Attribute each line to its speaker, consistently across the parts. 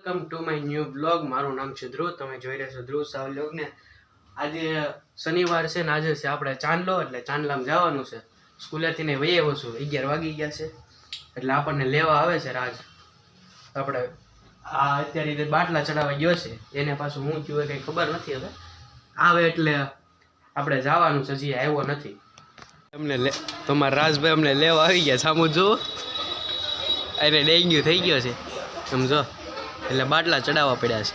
Speaker 1: Welcome to my new blog. મારું નામ છે ધ્રુવ. તમે જોઈ રહ્યા છો ધ્રુવ સાવ બ્લોગને. આજે શનિવાર છે ને આજે છે આપણે ચાંદલો, એટલે ચાંદલામાં જવાનું છે. સ્કૂલેથી ને વહી આવ્યો છું, 11 વાગી ગયા છે, એટલે આપણને લેવા આવે છે રાજ. આપણે આ અત્યારે બાટલા ચડાવવા ગયો છે, એને પાછું હું થયું કંઈ ખબર નથી. હવે આવે એટલે આપણે જવાનું છે, હજી આવ્યો નથી. અમને તમારા રાજભાઈ અમને લેવા આવી ગયા. સામું જુઓ, એને ડેન્ગ્યુ થઈ ગયો છે સમજો, એટલે બાટલા ચડાવવા પડ્યા છે.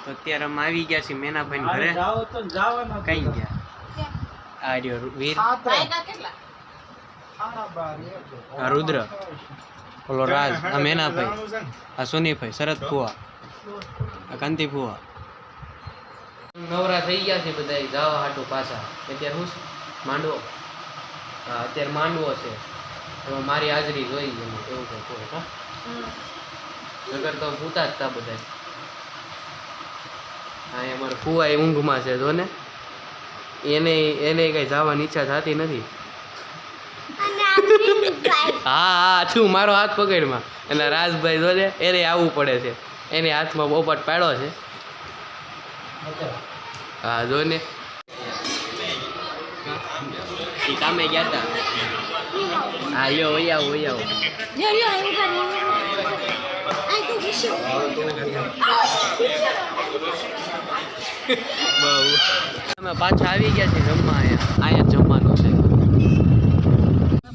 Speaker 1: તો અત્યારે અમે આવી ગયા છીએ મેનાભાઈ ઘરે. કઈ ગયા આ રહ્યો વીર, આ રુદ્ર, ઓલો રાજ, આ મેનાભાઈ, આ સોનીભાઈ, શરદ ફુવા, આ કાંતિ ફુવા. નવરા થઈ ગયા છે બધા જવા હાટું પાછા. અત્યારે શું છે માંડવો, હા અત્યારે માંડવો છે, એમાં મારી હાજરી જોઈ ગઈ એવું કંઈ કોઈ. હા નગર તો પૂતા જ હતા બધા. હા અમારે ફુવા એ ઊંઘમાં છે જો ને, એને કઈ જવાની ઈચ્છા થતી નથી. હા હા છું, મારો હાથ પકડમાં. અને રાજભાઈ જો ને એને આવવું પડે છે, એને હાથમાં પોપટ પાડ્યો છે. હા જો ને કામે ગયા હતા. હા યો વહી આવો વહી આવો. અમે પાછા આવી ગયા છીએ જમવા. અહીંયા જમવાનું છે.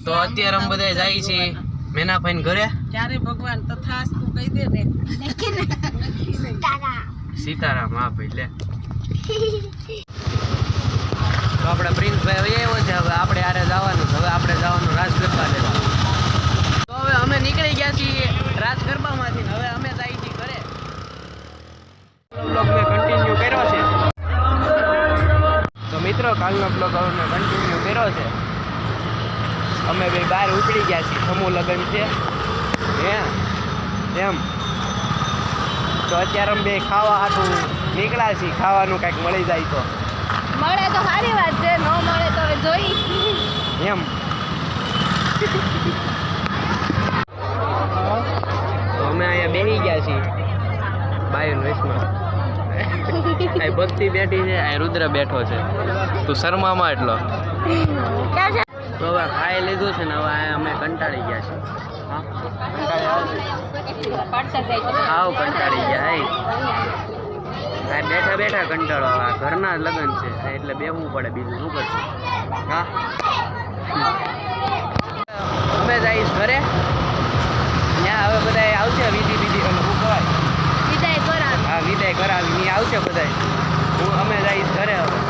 Speaker 1: તો અત્યારે અમે બધા જાય છીએ મેનાભાઈ ઘરે.
Speaker 2: ત્યારે ભગવાન તથાસ્તુ કહી દે ને.
Speaker 1: સીતારામ. હા ભાઈ લે. તો આપણે પ્રિન્સભાઈ આવ્યો છે, હવે આપણે આરે જવાનું છે. હવે આપણે જવાનું રાસ ગરબા લેવા. તો હવે અમે નીકળી ગયા છીએ રાસ ગરબામાંથી. હવે અમે જઈએ છીએ ઘરે. બ્લોગ મેં કન્ટિન્યુ કર્યો છે. તો મિત્રો કાલનો બ્લોગ હવે મેં કન્ટિન્યુ કર્યો છે. અમે બે બહાર ઉપડી ગયા છીએ, સમૂહ લગ્ન છે હે એમ. તો અત્યારે અમે બે ખાવા હાટું નીકળ્યા છીએ. ખાવાનું કંઈક મળી જાય તો
Speaker 2: મળે તો સારી વાત છે, ન મળે તો જોઈ
Speaker 1: એમ. તો અમે અહીંયા બેસી ગયા છીએ બાયન વેશમાં. આ ભક્તિ બેઠી છે, આ રુદ્ર બેઠો છે. તું શર્મામાં એટલો. તો હવે ખાઈ લીધું છે ને હવે અમે કંટાળી ગયા છીએ. હા આવ કંટાળી ગયા. આ બેઠા બેઠા કંટાળો આવે. ઘરના લગ્ન છે એટલે બેસવું પડે, બીજું શું કરશું. હા અમે જઈશ ઘરે. ત્યાં હવે બધા આવશે વિધિ વિધિ શું કહેવાય,
Speaker 2: વિદાય કરાવી.
Speaker 1: હા વિદાય કરાવી આવશે બધા. અમે જઈશ ઘરે હવે.